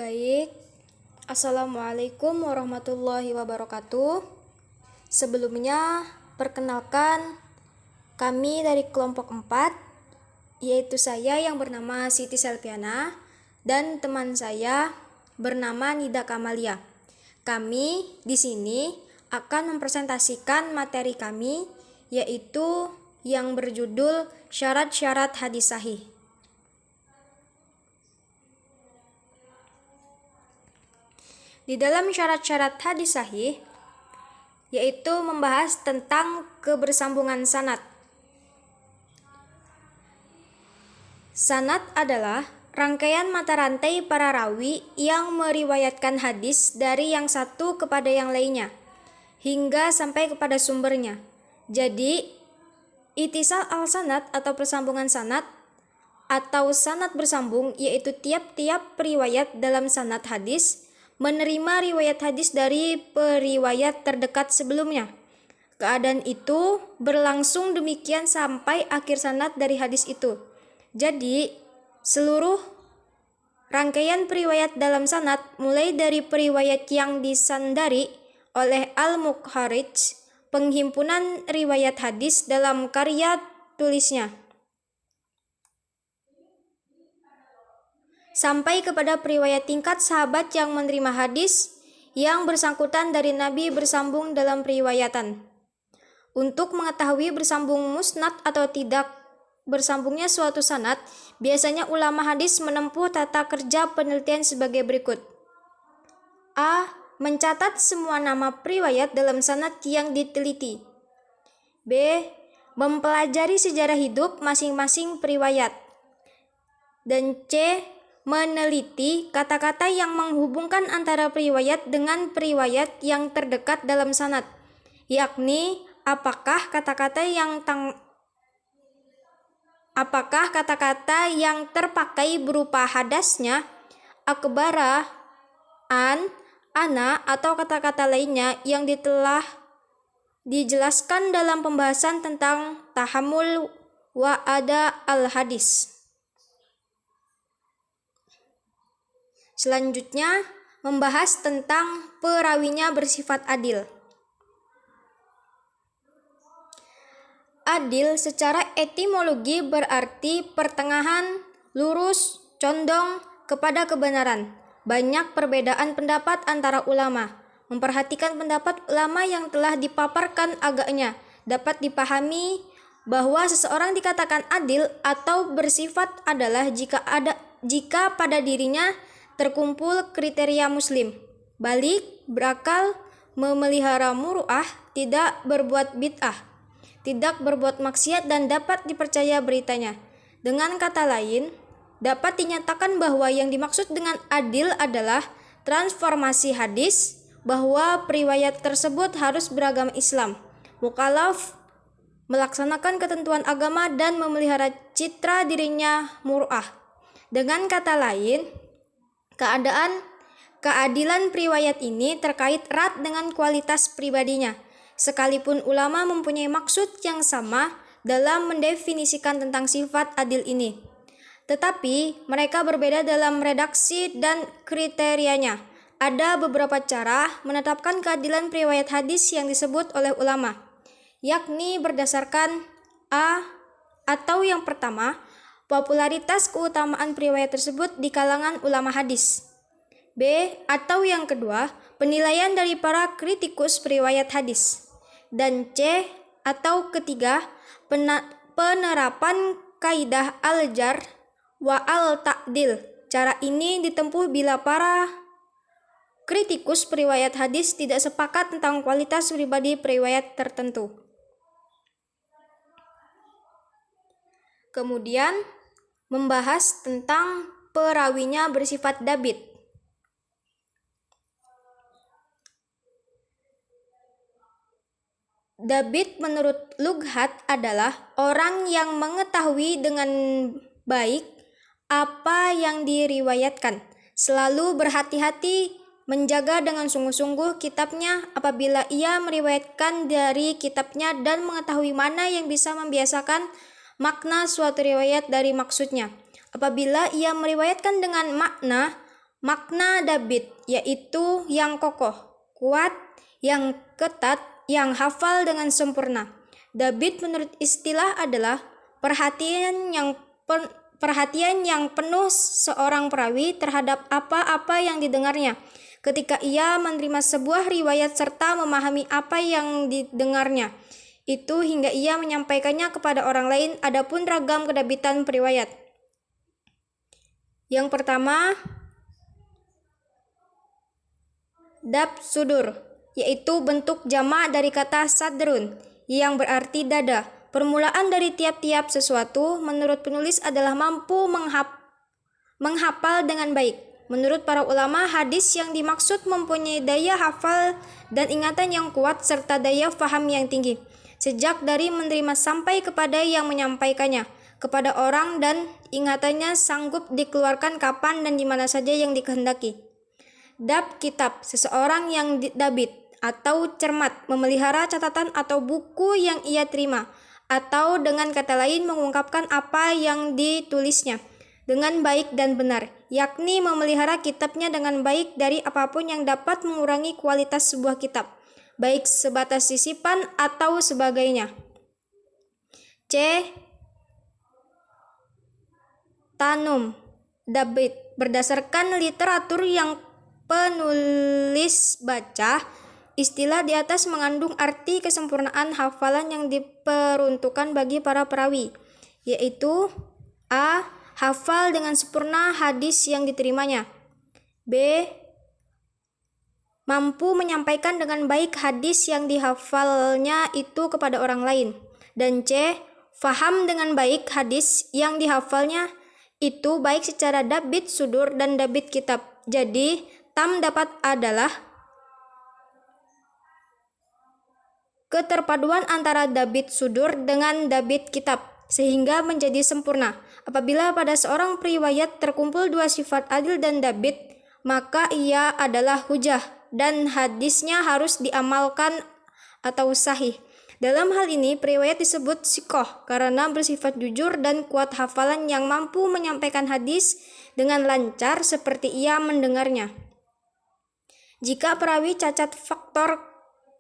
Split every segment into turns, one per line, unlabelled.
Baik, Assalamualaikum warahmatullahi wabarakatuh. Sebelumnya, perkenalkan kami dari kelompok 4, yaitu saya yang bernama Siti Selviana dan teman saya bernama Nida Kamalia. Kami di sini akan mempresentasikan materi kami, yaitu yang berjudul Syarat-syarat hadis sahih. Di dalam syarat-syarat hadis sahih, yaitu membahas tentang kebersambungan sanad. Sanad adalah rangkaian mata rantai para rawi yang meriwayatkan hadis dari yang satu kepada yang lainnya, hingga sampai kepada sumbernya. Jadi, itisal al-sanad atau persambungan sanad, atau sanad bersambung, yaitu tiap-tiap periwayat dalam sanad hadis menerima riwayat hadis dari periwayat terdekat sebelumnya. Keadaan itu berlangsung demikian sampai akhir sanad dari hadis itu. Jadi, seluruh rangkaian periwayat dalam sanad, mulai dari periwayat yang disandari oleh Al-Mukharij, penghimpunan riwayat hadis dalam karya tulisnya, sampai kepada periwayat tingkat sahabat yang menerima hadis yang bersangkutan dari Nabi bersambung dalam periwayatan. Untuk mengetahui bersambung musnad atau tidak bersambungnya suatu sanad, biasanya ulama hadis menempuh tata kerja penelitian sebagai berikut. A. Mencatat semua nama periwayat dalam sanad yang diteliti. B. Mempelajari sejarah hidup masing-masing periwayat. Dan C. Meneliti kata-kata yang menghubungkan antara periwayat dengan periwayat yang terdekat dalam sanad, yakni apakah kata-kata yang terpakai berupa hadasnya, akbara, ana, atau kata-kata lainnya yang telah dijelaskan dalam pembahasan tentang tahammul wa ada al-hadis. Selanjutnya, membahas tentang perawinya bersifat adil. Adil secara etimologi berarti pertengahan, lurus, condong kepada kebenaran. Banyak perbedaan pendapat antara ulama. Memperhatikan pendapat ulama yang telah dipaparkan agaknya, dapat dipahami bahwa seseorang dikatakan adil atau bersifat adalah jika pada dirinya terkumpul kriteria muslim, balik, berakal, memelihara muru'ah, tidak berbuat bid'ah, tidak berbuat maksiat, dan dapat dipercaya beritanya. Dengan kata lain, dapat dinyatakan bahwa yang dimaksud dengan adil adalah transformasi hadis, bahwa periwayat tersebut harus beragama Islam, mukallaf, melaksanakan ketentuan agama, dan memelihara citra dirinya muru'ah. Dengan kata lain, keadilan periwayat ini terkait erat dengan kualitas pribadinya, sekalipun ulama mempunyai maksud yang sama dalam mendefinisikan tentang sifat adil ini. Tetapi mereka berbeda dalam redaksi dan kriterianya. Ada beberapa cara menetapkan keadilan periwayat hadis yang disebut oleh ulama, yakni berdasarkan A. Atau yang pertama, popularitas keutamaan periwayat tersebut di kalangan ulama hadis. B. Atau yang kedua, penilaian dari para kritikus periwayat hadis. Dan C. Atau ketiga, penerapan kaidah al-jar wa al-ta'dil. Cara ini ditempuh bila para kritikus periwayat hadis tidak sepakat tentang kualitas pribadi periwayat tertentu. Kemudian, membahas tentang perawinya bersifat dabit. Dabit menurut lughat adalah orang yang mengetahui dengan baik apa yang diriwayatkan, selalu berhati-hati menjaga dengan sungguh-sungguh kitabnya apabila ia meriwayatkan dari kitabnya, dan mengetahui mana yang bisa membiasakan makna suatu riwayat dari maksudnya. Apabila ia meriwayatkan dengan makna Makna dabit yaitu yang kokoh, kuat, yang ketat, yang hafal dengan sempurna. Dabit menurut istilah adalah perhatian yang penuh seorang perawi terhadap apa-apa yang didengarnya ketika ia menerima sebuah riwayat serta memahami apa yang didengarnya itu hingga ia menyampaikannya kepada orang lain. Adapun ragam kedabitan periwayat. Yang pertama, dab sudur, yaitu bentuk jamak dari kata sadrun yang berarti dada. Permulaan dari tiap-tiap sesuatu menurut penulis adalah mampu menghafal dengan baik. Menurut para ulama, hadis yang dimaksud mempunyai daya hafal dan ingatan yang kuat serta daya faham yang tinggi, sejak dari menerima sampai kepada yang menyampaikannya kepada orang dan ingatannya sanggup dikeluarkan kapan dan di mana saja yang dikehendaki. Dab kitab, seseorang yang dabit atau cermat memelihara catatan atau buku yang ia terima, atau dengan kata lain mengungkapkan apa yang ditulisnya dengan baik dan benar, yakni memelihara kitabnya dengan baik dari apapun yang dapat mengurangi kualitas sebuah kitab, baik sebatas sisipan atau sebagainya. C. Tanum dabit, berdasarkan literatur yang penulis baca, istilah di atas mengandung arti kesempurnaan hafalan yang diperuntukkan bagi para perawi, yaitu A. Hafal dengan sempurna hadis yang diterimanya. B. Mampu menyampaikan dengan baik hadis yang dihafalnya itu kepada orang lain. Dan C. Faham dengan baik hadis yang dihafalnya itu baik secara dabit sudur dan dabit kitab. Jadi, tam dapat adalah keterpaduan antara dabit sudur dengan dabit kitab, sehingga menjadi sempurna. Apabila pada seorang periwayat terkumpul dua sifat adil dan dabit, maka ia adalah hujah dan hadisnya harus diamalkan atau sahih. Dalam hal ini, periwayat disebut sikoh karena bersifat jujur dan kuat hafalan yang mampu menyampaikan hadis dengan lancar seperti ia mendengarnya. Jika perawi cacat faktor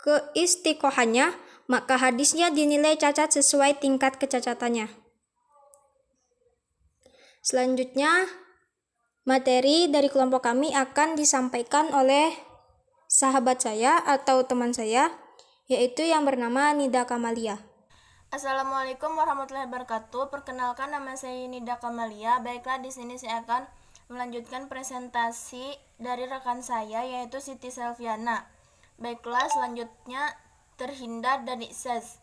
keistiqohannya, maka hadisnya dinilai cacat sesuai tingkat kecacatannya. Selanjutnya, materi dari kelompok kami akan disampaikan oleh sahabat saya atau teman saya, yaitu yang bernama Nida Kamalia.
Assalamualaikum warahmatullahi wabarakatuh. Perkenalkan, nama saya Nida Kamalia. Baiklah, di sini saya akan melanjutkan presentasi dari rekan saya, yaitu Siti Selviana. Baiklah, selanjutnya terhindar dari ses.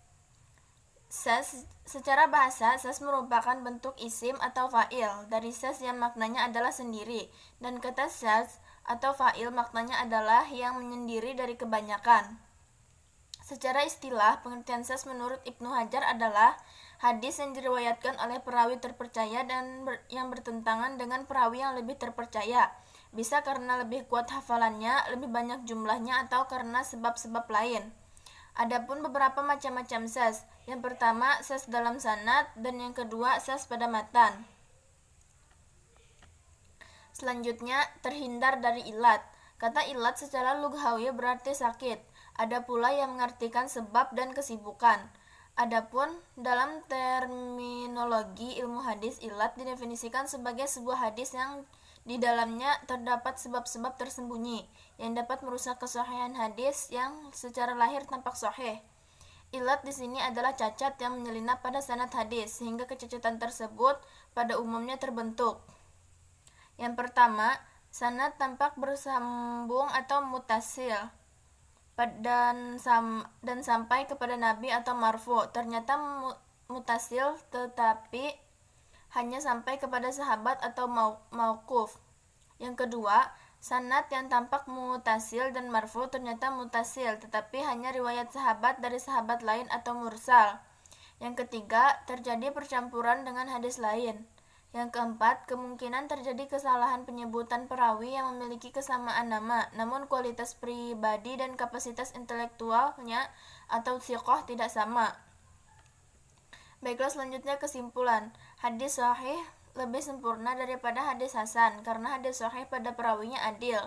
Ses, secara bahasa, ses merupakan bentuk isim atau fa'il dari ses yang maknanya adalah sendiri, dan kata ses atau fa'il maknanya adalah yang menyendiri dari kebanyakan. Secara istilah, pengertian ses menurut Ibnu Hajar adalah hadis yang diriwayatkan oleh perawi terpercaya dan yang bertentangan dengan perawi yang lebih terpercaya, bisa karena lebih kuat hafalannya, lebih banyak jumlahnya, atau karena sebab-sebab lain. Adapun beberapa macam-macam ses. Yang pertama, ses dalam sanad, dan yang kedua, ses pada matan. Selanjutnya, terhindar dari ilat. Kata ilat secara lughawi berarti sakit. Ada pula yang mengartikan sebab dan kesibukan. Adapun dalam terminologi ilmu hadis, ilat didefinisikan sebagai sebuah hadis yang di dalamnya terdapat sebab-sebab tersembunyi yang dapat merusak kesahihan hadis yang secara lahir tampak sahih. Ilat di sini adalah cacat yang menyelinap pada sanad hadis sehingga kecacatan tersebut pada umumnya terbentuk. Yang pertama, sanad tampak bersambung atau mutasil dan sampai kepada Nabi atau marfu. Ternyata mutasil tetapi hanya sampai kepada sahabat atau mauquf. Yang kedua, sanad yang tampak mutasil dan marfu ternyata mutasil tetapi hanya riwayat sahabat dari sahabat lain atau mursal. Yang ketiga, terjadi percampuran dengan hadis lain. Yang keempat, kemungkinan terjadi kesalahan penyebutan perawi yang memiliki kesamaan nama, namun kualitas pribadi dan kapasitas intelektualnya atau thiqah tidak sama. Baiklah, selanjutnya kesimpulan. Hadis sahih lebih sempurna daripada hadis hasan karena hadis sahih pada perawinya adil.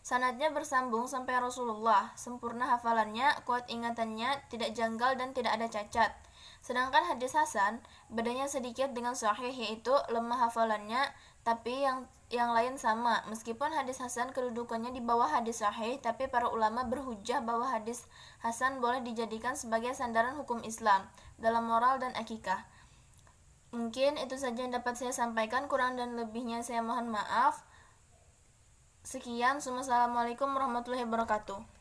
Sanadnya bersambung sampai Rasulullah, sempurna hafalannya, kuat ingatannya, tidak janggal dan tidak ada cacat. Sedangkan hadis hasan bedanya sedikit dengan sahih, yaitu lemah hafalannya tapi yang lain sama. Meskipun hadis hasan kedudukannya di bawah hadis sahih, tapi para ulama berhujjah bahwa hadis hasan boleh dijadikan sebagai sandaran hukum Islam dalam moral dan akikah. Mungkin itu saja yang dapat saya sampaikan, kurang dan lebihnya saya mohon maaf. Sekian, wassalamualaikum warahmatullahi wabarakatuh.